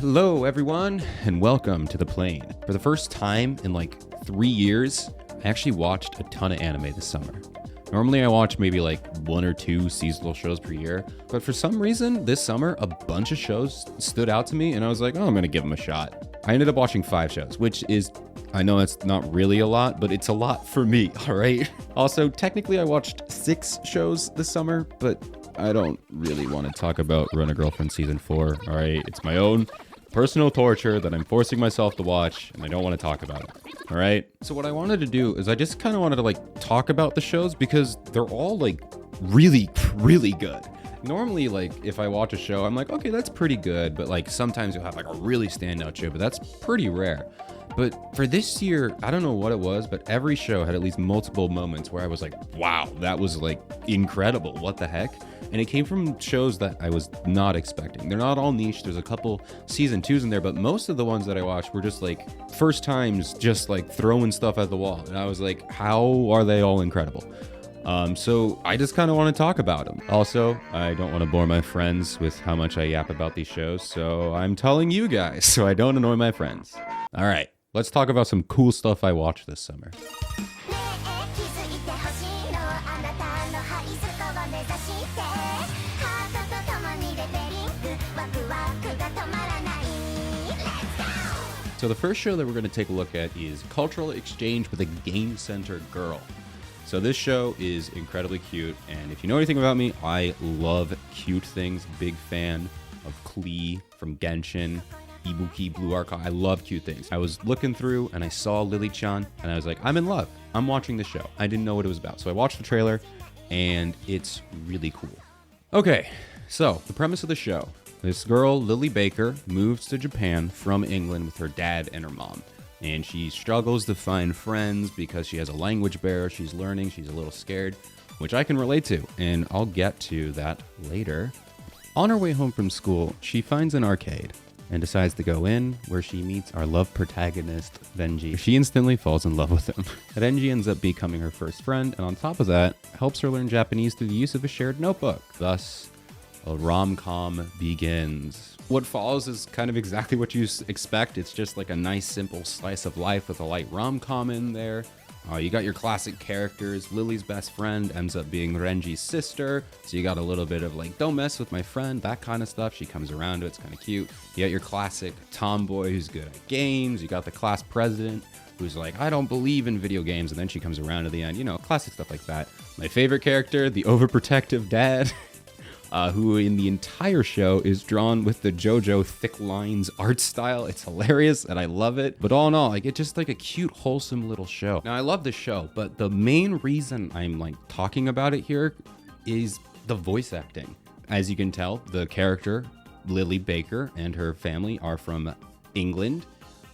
Hello everyone, and welcome to The Plane. For the first time in like 3 years, I actually watched a ton of anime this summer. Normally I watch maybe like 1 or 2 seasonal shows per year, but for some reason this summer a bunch of shows stood out to me and I was like, oh, I'm gonna give them a shot. I ended up watching 5 shows, which is, I know it's not really a lot, but it's a lot for me, all right? Also, technically I watched 6 shows this summer, but I don't really want to talk about Run a Girlfriend Season 4, all right? It's my own personal torture that I'm forcing myself to watch, and I don't want to talk about it, all right? So what I wanted to do is I just kind of wanted to like talk about the shows because they're all like really, really good. Normally, like if I watch a show, I'm like, okay, that's pretty good, but like sometimes you'll have like a really standout show, but that's pretty rare. But for this year, I don't know what it was, but every show had at least multiple moments where I was like, wow, that was like incredible. What the heck? And it came from shows that I was not expecting. They're not all niche. There's a couple season 2s in there, but most of the ones that I watched were just like first times, just like throwing stuff at the wall. And I was like, how are they all incredible? So I just kind of want to talk about them. Also, I don't want to bore my friends with how much I yap about these shows, so I'm telling you guys so I don't annoy my friends. All right, let's talk about some cool stuff I watched this summer. So the first show that we're going to take a look at is Cultural Exchange with a Game Center Girl. So this show is incredibly cute, and if you know anything about me, I love cute things. Big fan of Klee from Genshin, Ibuki, Blue Archive. I love cute things. I was looking through and I saw Lily-chan and I was like, I'm in love. I'm watching the show. I didn't know what it was about. So I watched the trailer and it's really cool. Okay, so the premise of the show. This girl, Lily Baker, moves to Japan from England with her dad and her mom. And she struggles to find friends because she has a language barrier. She's learning. She's a little scared, which I can relate to. And I'll get to that later. On her way home from school, she finds an arcade and decides to go in, where she meets our love protagonist, Renji. She instantly falls in love with him. Renji ends up becoming her first friend, and on top of that, helps her learn Japanese through the use of a shared notebook. Thus, a rom-com begins. What follows is kind of exactly what you expect. It's just like a nice, simple slice of life with a light rom-com in there. You got your classic characters. Lily's best friend ends up being Renji's sister. So you got a little bit of like, don't mess with my friend, that kind of stuff. She comes around to it. It's kind of cute. You got your classic tomboy who's good at games. You got the class president who's like, I don't believe in video games. And then she comes around to the end, you know, classic stuff like that. My favorite character, the overprotective dad. Who in the entire show is drawn with the JoJo thick lines art style. It's hilarious and I love it. But all in all, like, it's just like a cute, wholesome little show. Now I love this show, but the main reason I'm like talking about it here is the voice acting. As you can tell, the character, Lily Baker, and her family are from England.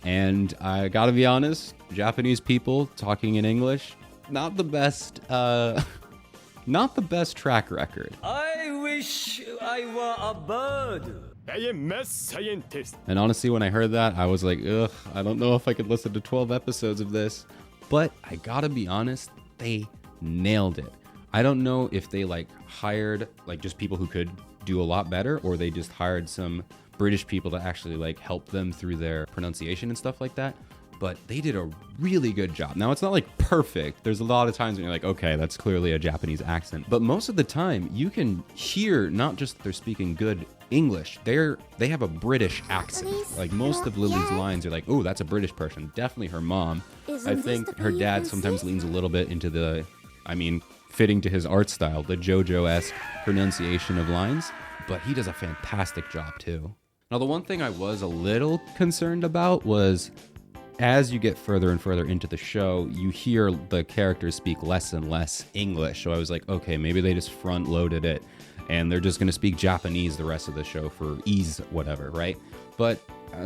And I gotta be honest, Japanese people talking in English, not the best, not the best track record. I wish I were a bird. I am a scientist. And honestly, when I heard that, I was like, ugh, I don't know if I could listen to 12 episodes of this. But I gotta be honest, they nailed it. I don't know if they like hired like just people who could do a lot better, or they just hired some British people to actually like help them through their pronunciation and stuff like that. But they did a really good job. Now, it's not like perfect. There's a lot of times when you're like, okay, that's clearly a Japanese accent. But most of the time, you can hear not just that they're speaking good English, they have a British accent. Like most of Lily's lines are like, oh, that's a British person. Definitely her mom. I think her dad sometimes leans a little bit into the, fitting to his art style, the JoJo-esque pronunciation of lines. But he does a fantastic job too. Now, the one thing I was a little concerned about was, as you get further and further into the show, you hear the characters speak less and less English. So I was like, okay, maybe they just front loaded it and they're just going to speak Japanese the rest of the show for ease, whatever, right? But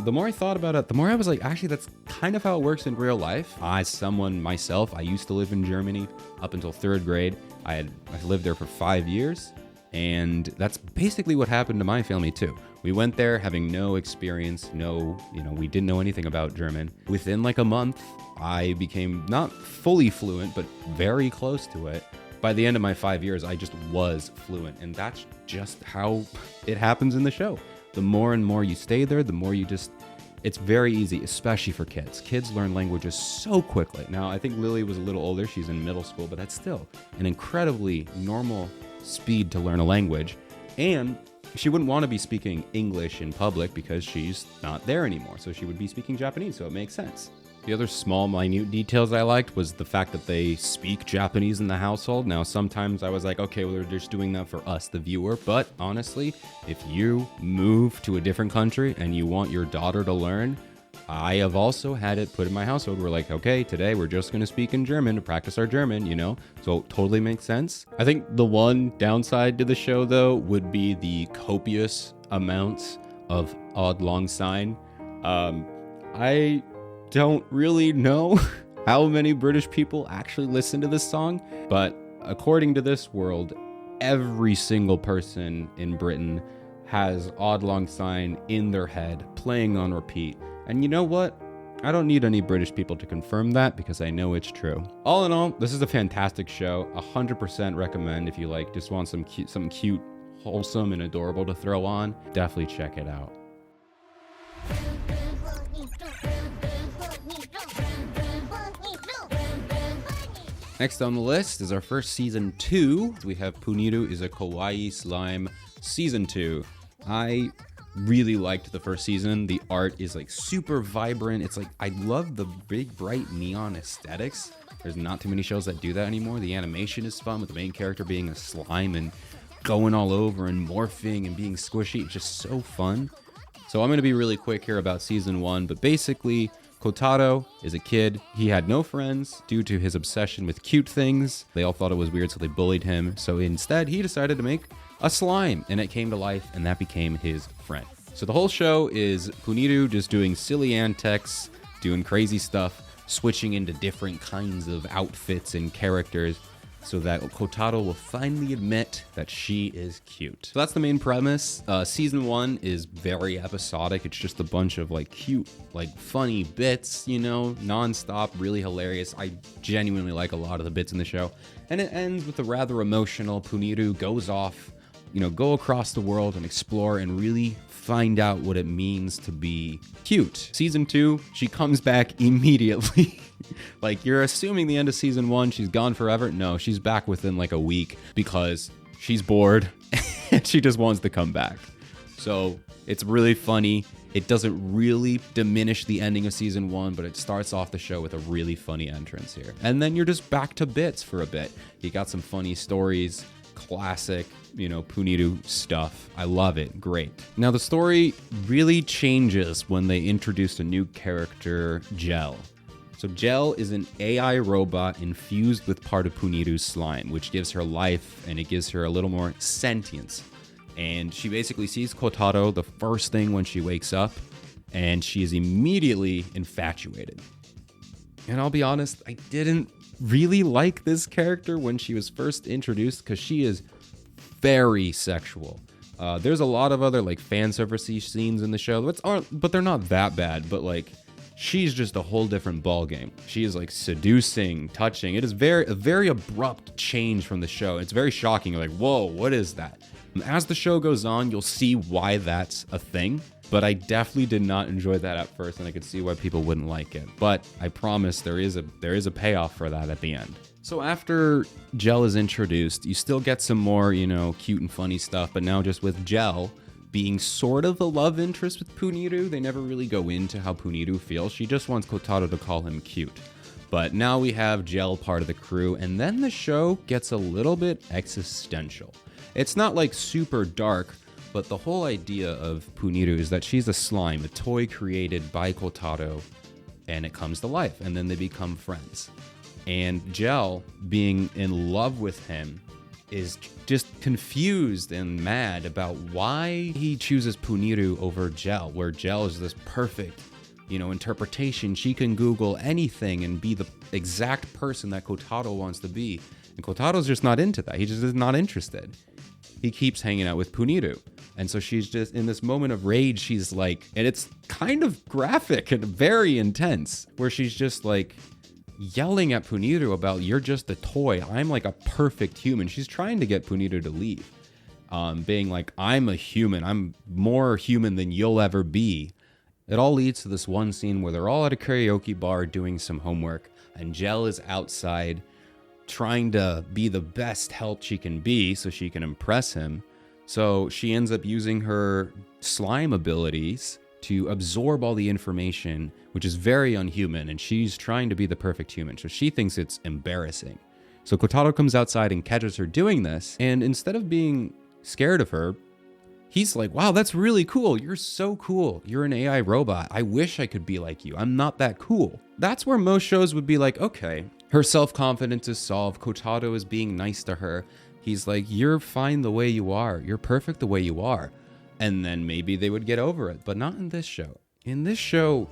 the more I thought about it, the more I was like, actually, that's kind of how it works in real life. As someone myself, I used to live in Germany up until 3rd grade. I lived there for 5 years. And that's basically what happened to my family too. We went there having no experience, we didn't know anything about German. Within like a month, I became not fully fluent, but very close to it. By the end of my 5 years, I just was fluent. And that's just how it happens in the show. the more and more you stay there, the more you just, it's very easy, especially for kids. Kids learn languages so quickly. Now, I think Lily was a little older. She's in middle school, but that's still an incredibly normal speed to learn a language. And she wouldn't want to be speaking English in public because she's not there anymore. So she would be speaking Japanese, so it makes sense. The other small, minute details I liked was the fact that they speak Japanese in the household. Now, sometimes I was like, okay, well, they're just doing that for us, the viewer. But honestly, if you move to a different country and you want your daughter to learn, I have also had it put in my household. We're like, okay, today we're just going to speak in German to practice our German, you know? So it totally makes sense. I think the one downside to the show, though, would be the copious amounts of odd long sign. I don't really know how many British people actually listen to this song, but according to this world, every single person in Britain has Odd Long Syne in their head, playing on repeat. And you know what? I don't need any British people to confirm that because I know it's true. All in all, this is a fantastic show. 100% recommend if you like, just want some cute, wholesome, and adorable to throw on. Definitely check it out. Next on the list is our first season 2. We have Puniru is a Kawaii Slime season 2. I really liked the first season. The art is like super vibrant. It's like, I love the big bright neon aesthetics. There's not too many shows that do that anymore. The animation is fun with the main character being a slime and going all over and morphing and being squishy. It's just so fun. So I'm going to be really quick here about season 1, but basically Kotaro is a kid. He had no friends due to his obsession with cute things. They all thought it was weird, so they bullied him. So instead, he decided to make a slime, and it came to life, and that became his friend. So the whole show is Puniru just doing silly antics, doing crazy stuff, switching into different kinds of outfits and characters, so that Kotaro will finally admit that she is cute. So that's the main premise. Season 1 is very episodic. It's just a bunch of like cute, like funny bits, you know, nonstop, really hilarious. I genuinely like a lot of the bits in the show. And it ends with a rather emotional Puniru goes off, you know, go across the world and explore and really find out what it means to be cute. Season 2, she comes back immediately. Like, you're assuming the end of season 1, she's gone forever. No, she's back within like a week because she's bored and she just wants to come back. So it's really funny. It doesn't really diminish the ending of season 1, but it starts off the show with a really funny entrance here. And then you're just back to bits for a bit. You got some funny stories, classic, you know, Puniru stuff. I love it. Great. Now, the story really changes when they introduced a new character, Gel. So Gel is an AI robot infused with part of Puniru's slime, which gives her life and it gives her a little more sentience. And she basically sees Kotaro the first thing when she wakes up, and she is immediately infatuated. And I'll be honest, I didn't really like this character when she was first introduced because she is very sexual. There's a lot of other like fan service scenes in the show, but they're not that bad. But like, she's just a whole different ball game. She is like seducing, touching. It is a very abrupt change from the show. It's very shocking. You're like, whoa, what is that? As the show goes on, you'll see why that's a thing. But I definitely did not enjoy that at first, and I could see why people wouldn't like it. But I promise there is a payoff for that at the end. So after Gel is introduced, you still get some more, you know, cute and funny stuff, but now just with Gel being sort of the love interest with Puniru. They never really go into how Puniru feels. She just wants Kotaro to call him cute. But now we have Gel part of the crew, and then the show gets a little bit existential. It's not like super dark, but the whole idea of Puniru is that she's a slime, a toy created by Kotaro, and it comes to life, and then they become friends. And Gel, being in love with him, is just confused and mad about why he chooses Puniru over Gel, where Gel is this perfect, you know, interpretation. She can Google anything and be the exact person that Kotaro wants to be. And Kotaro's just not into that. He just is not interested. He keeps hanging out with Puniru. And so she's just in this moment of rage. She's like, and it's kind of graphic and very intense, where she's just like yelling at Puniru about, you're just a toy. I'm like a perfect human. She's trying to get Puniru to leave. being like, I'm a human. I'm more human than you'll ever be. It all leads to this one scene where they're all at a karaoke bar doing some homework, and Jell is outside trying to be the best help she can be so she can impress him. So she ends up using her slime abilities to absorb all the information, which is very unhuman, and she's trying to be the perfect human. So she thinks it's embarrassing. So Kotaro comes outside and catches her doing this, and instead of being scared of her, he's like, wow, that's really cool. You're so cool. You're an AI robot. I wish I could be like you. I'm not that cool. That's where most shows would be like, okay, her self-confidence is solved. Kotaro is being nice to her. He's like, you're fine the way you are. You're perfect the way you are. And then maybe they would get over it, but not in this show. In this show,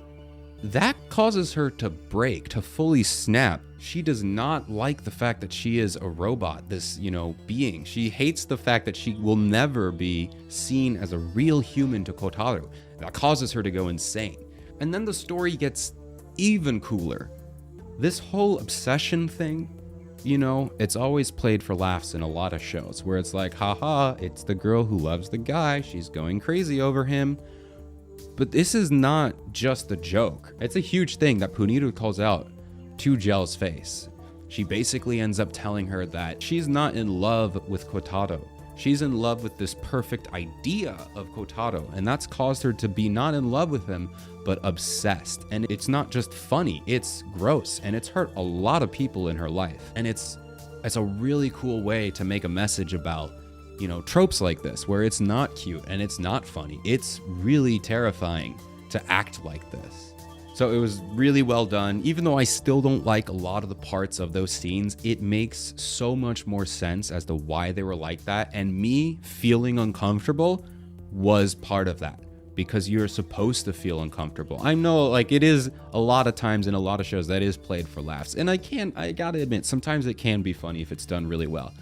that causes her to break, to fully snap. She does not like the fact that she is a robot, this, being. She hates the fact that she will never be seen as a real human to Kotaro. That causes her to go insane. And then the story gets even cooler. This whole obsession thing, it's always played for laughs in a lot of shows where it's like, haha, it's the girl who loves the guy. She's going crazy over him. But this is not just a joke. It's a huge thing that Puniru calls out to Jell's face. She basically ends up telling her that she's not in love with Kotaro. She's in love with this perfect idea of Kotaro, and that's caused her to be not in love with him, but obsessed. And it's not just funny, it's gross, and it's hurt a lot of people in her life. And it's a really cool way to make a message about tropes like this, where it's not cute and it's not funny. It's really terrifying to act like this. So it was really well done. Even though I still don't like a lot of the parts of those scenes, it makes so much more sense as to why they were like that. And me feeling uncomfortable was part of that, because you're supposed to feel uncomfortable. I know, it is a lot of times in a lot of shows that is played for laughs. And I gotta admit, sometimes it can be funny if it's done really well.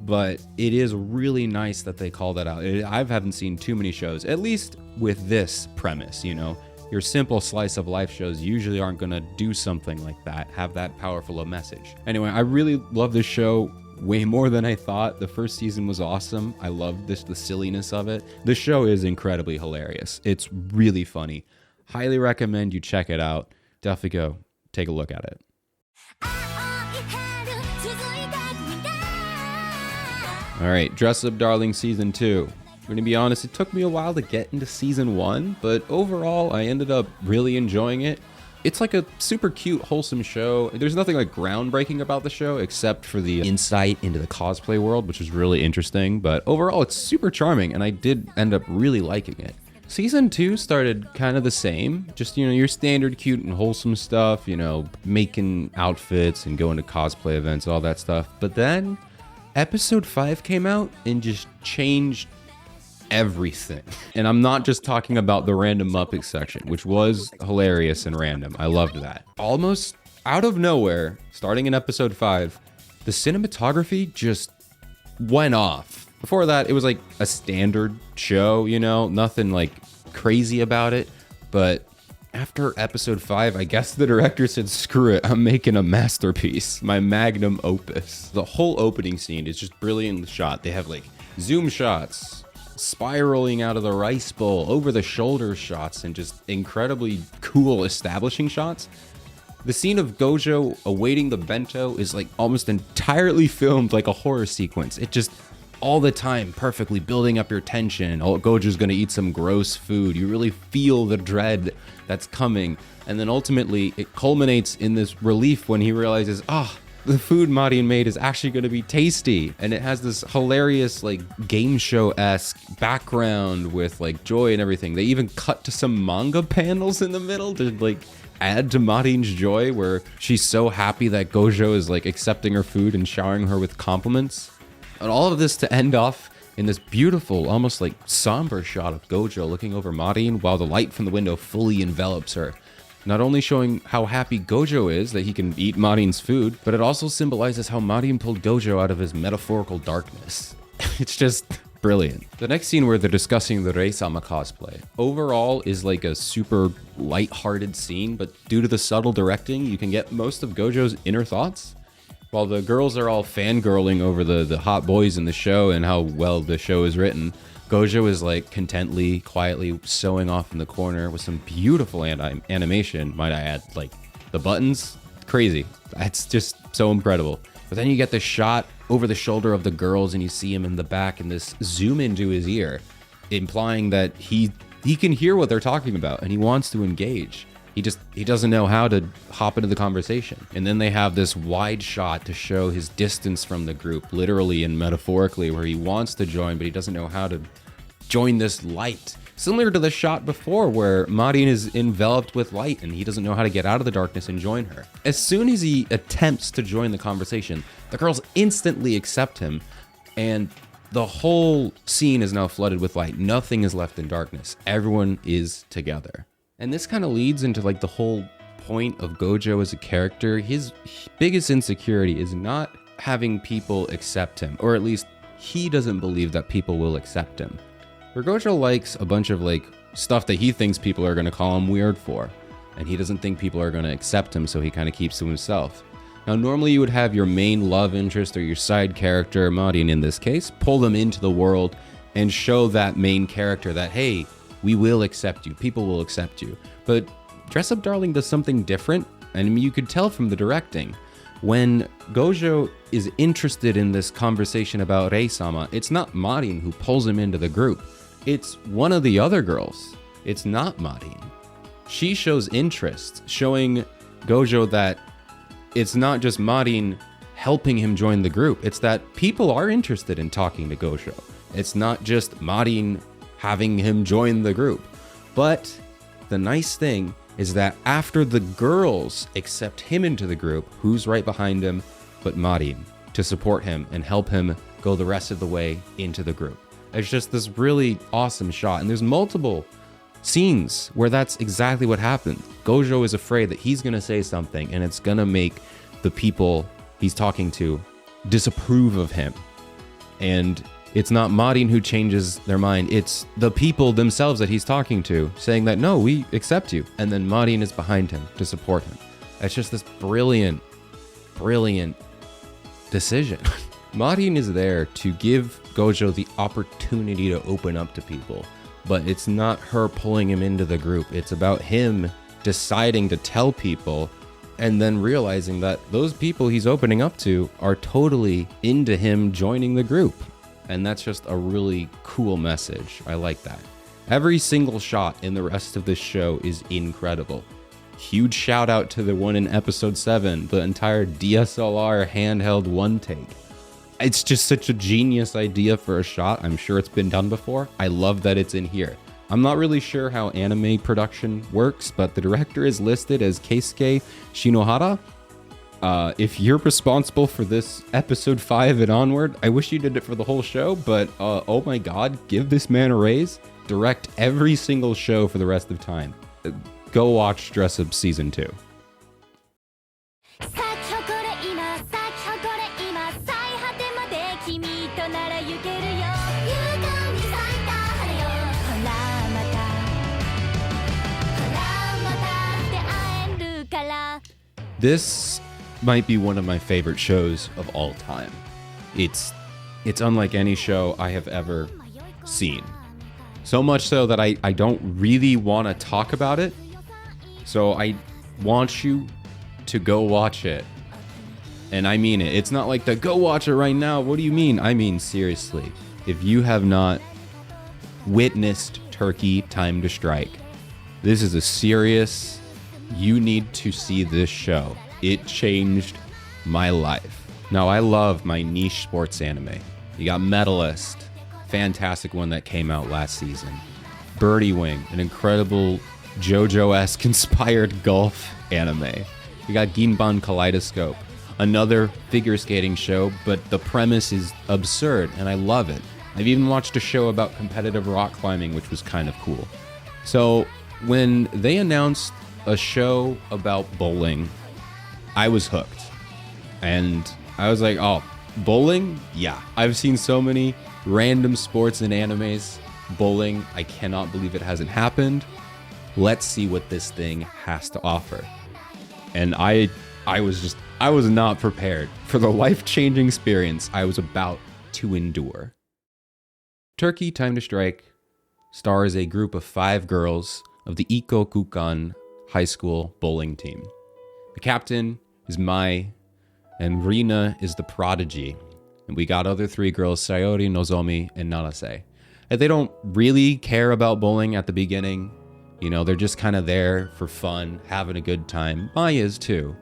But it is really nice that they call that out. I haven't seen too many shows, at least with this premise, Your simple slice of life shows usually aren't going to do something like that, have that powerful a message. Anyway, I really love this show way more than I thought. The first season was awesome. I loved the silliness of it. The show is incredibly hilarious. It's really funny. Highly recommend you check it out. Definitely go take a look at it. All right, Dress Up Darling Season 2. I'm going to be honest, it took me a while to get into Season 1, but overall, I ended up really enjoying it. It's like a super cute, wholesome show. There's nothing groundbreaking about the show except for the insight into the cosplay world, which is really interesting, but overall, it's super charming, and I did end up really liking it. Season 2 started kind of the same, just, your standard cute and wholesome stuff, making outfits and going to cosplay events, all that stuff, but then Episode 5 came out and just changed everything. And I'm not just talking about the random Muppet section, which was hilarious and random. I loved that. Almost out of nowhere, starting in Episode 5, the cinematography just went off. Before that, it was like a standard show, nothing crazy about it. But after Episode 5, I guess the director said, screw it, I'm making a masterpiece, my magnum opus. The whole opening scene is just brilliantly shot. They have zoom shots, spiraling out of the rice bowl, over the shoulder shots, and just incredibly cool establishing shots. The scene of Gojo awaiting the bento is almost entirely filmed like a horror sequence. It just all the time perfectly building up your tension. Oh, Gojo's gonna eat some gross food. You really feel the dread that's coming. And then ultimately it culminates in this relief when he realizes, the food Marin made is actually gonna be tasty. And it has this hilarious game show-esque background with joy and everything. They even cut to some manga panels in the middle to add to Marin's joy, where she's so happy that Gojo is accepting her food and showering her with compliments. And all of this to end off in this beautiful, almost somber shot of Gojo looking over Marin while the light from the window fully envelops her. Not only showing how happy Gojo is that he can eat Marin's food, but it also symbolizes how Marin pulled Gojo out of his metaphorical darkness. It's just brilliant. The next scene where they're discussing the Rei-sama cosplay overall is a super light-hearted scene, but due to the subtle directing, you can get most of Gojo's inner thoughts. While the girls are all fangirling over the hot boys in the show and how well the show is written, Gojo is like contently, quietly sewing off in the corner with some beautiful animation, might I add. Like the buttons, crazy. It's just so incredible. But then you get this shot over the shoulder of the girls and you see him in the back and this zoom into his ear, implying that he can hear what they're talking about and he wants to engage. He doesn't know how to hop into the conversation. And then they have this wide shot to show his distance from the group, literally and metaphorically, where he wants to join, but he doesn't know how to join this light. Similar to the shot before where Marin is enveloped with light and he doesn't know how to get out of the darkness and join her. As soon as he attempts to join the conversation, the girls instantly accept him and the whole scene is now flooded with light. Nothing is left in darkness. Everyone is together. And this kind of leads into like the whole point of Gojo as a character. His biggest insecurity is not having people accept him, or at least he doesn't believe that people will accept him. Where Gojo likes a bunch of like stuff that he thinks people are going to call him weird for, and he doesn't think people are going to accept him, so he kind of keeps to himself. Now, normally you would have your main love interest or your side character, Marin in this case, pull them into the world and show that main character that, hey, we will accept you. People will accept you. But Dress Up Darling does something different, and you could tell from the directing. When Gojo is interested in this conversation about Rei-sama, it's not Marin who pulls him into the group. It's one of the other girls. It's not Marin. She shows interest, showing Gojo that it's not just Marin helping him join the group. It's that people are interested in talking to Gojo. It's not just Marin having him join the group. But the nice thing is that after the girls accept him into the group, who's right behind him but Marin to support him and help him go the rest of the way into the group. It's just this really awesome shot. And there's multiple scenes where that's exactly what happened. Gojo is afraid that he's going to say something and it's going to make the people he's talking to disapprove of him. And it's not Marin who changes their mind. It's the people themselves that he's talking to saying that, no, we accept you. And then Marin is behind him to support him. It's just this brilliant, brilliant decision. Marin is there to give Gojo the opportunity to open up to people, but it's not her pulling him into the group. It's about him deciding to tell people and then realizing that those people he's opening up to are totally into him joining the group. And that's just a really cool message. I like that. Every single shot in the rest of this show is incredible. Huge shout out to the one in episode 7, the entire DSLR handheld one take. It's just such a genius idea for a shot. I'm sure it's been done before. I love that it's in here. I'm not really sure how anime production works, but the director is listed as Keisuke Shinohara. If you're responsible for this episode 5 and onward, I wish you did it for the whole show, but oh my god, give this man a raise. Direct every single show for the rest of time. Go watch Dress Up Season 2. This might be one of my favorite shows of all time. It's unlike any show I have ever seen. So much so that I don't really want to talk about it. So I want you to go watch it. And I mean it. It's not like the go watch it right now. What do you mean? I mean seriously. If you have not witnessed Turkey Time to Strike, this is a serious... You need to see this show. It changed my life. Now, I love my niche sports anime. You got Medalist, fantastic one that came out last season. Birdie Wing, an incredible JoJo-esque inspired golf anime. You got Ginban Kaleidoscope, another figure skating show, but the premise is absurd, and I love it. I've even watched a show about competitive rock climbing, which was kind of cool. So when they announced a show about bowling, I was hooked. And I was like, oh, bowling? Yeah. I've seen so many random sports and animes. Bowling, I cannot believe it hasn't happened. Let's see what this thing has to offer. And I I was not prepared for the life-changing experience I was about to endure. Turkey Time to Strike stars a group of 5 girls of the Ikokukan High School bowling team. The captain is Mai, and Rina is the prodigy. And we got other 3 girls, Sayori, Nozomi, and Narase. And they don't really care about bowling at the beginning. You know, they're just kind of there for fun, having a good time. Mai is too.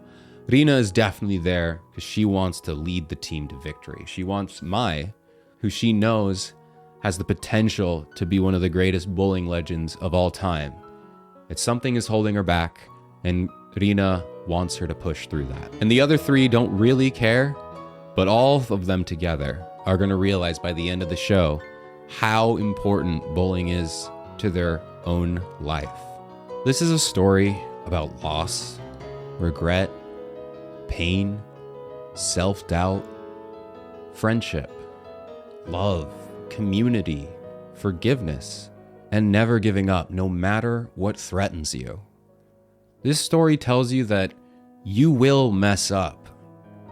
Rina is definitely there because she wants to lead the team to victory. She wants Mai, who she knows has the potential to be one of the greatest bowling legends of all time. It's something is holding her back, and Rina wants her to push through that. And the other 3 don't really care, but all of them together are going to realize by the end of the show how important bowling is to their own life. This is a story about loss, regret, pain, self-doubt, friendship, love, community, forgiveness, and never giving up no matter what threatens you. This story tells you that you will mess up.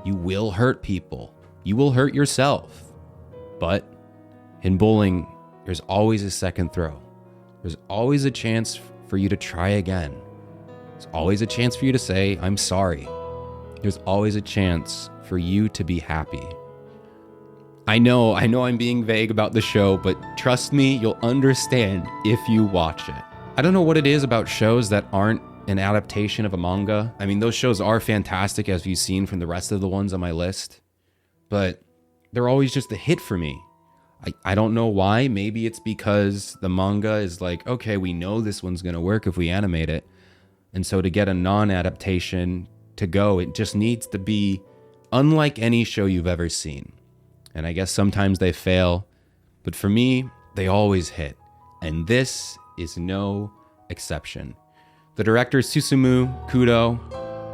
You will hurt people. You will hurt yourself. But in bowling, there's always a second throw. There's always a chance for you to try again. There's always a chance for you to say, I'm sorry. There's always a chance for you to be happy. I know I'm being vague about the show, but trust me, you'll understand if you watch it. I don't know what it is about shows that aren't an adaptation of a manga. I mean, those shows are fantastic, as you've seen from the rest of the ones on my list, but they're always just a hit for me. I don't know why. Maybe it's because the manga is like, okay, we know this one's gonna work if we animate it. And so to get a non-adaptation to go, it just needs to be unlike any show you've ever seen. And I guess sometimes they fail, but for me, they always hit. And this is no exception. The directors Susumu Kudo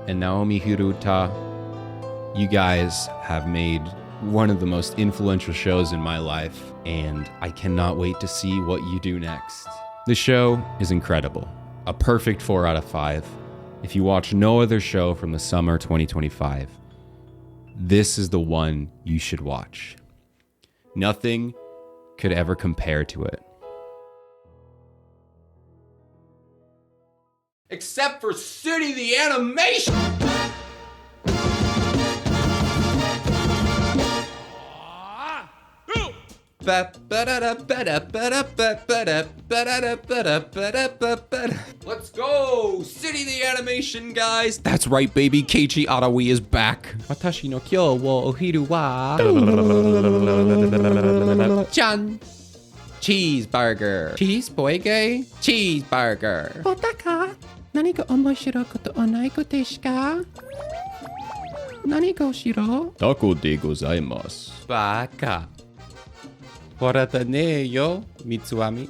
and Naomi Hiruta, you guys have made one of the most influential shows in my life, and I cannot wait to see what you do next. The show is incredible. A perfect 4 out of 5. If you watch no other show from the summer 2025, this is the one you should watch. Nothing could ever compare to it. Except for City the Animation! Let's go! City the Animation, guys! That's right, baby. Keiichi Arawi is back. Watashi no kyou wo ohiru wa... Chan! Cheeseburger. Cheeseburger? Cheeseburger. Otaka? Nani ga omoshirou koto o nai ko desu ka? Nani ga oshiro? Taco de gozaimasu. Baka. Horata ne yo, Mitsuami.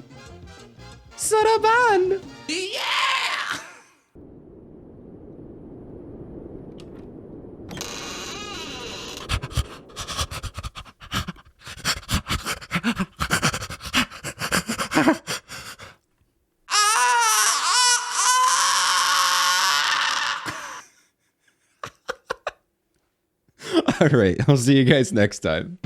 Soroban! Yeah! All right, I'll see you guys next time.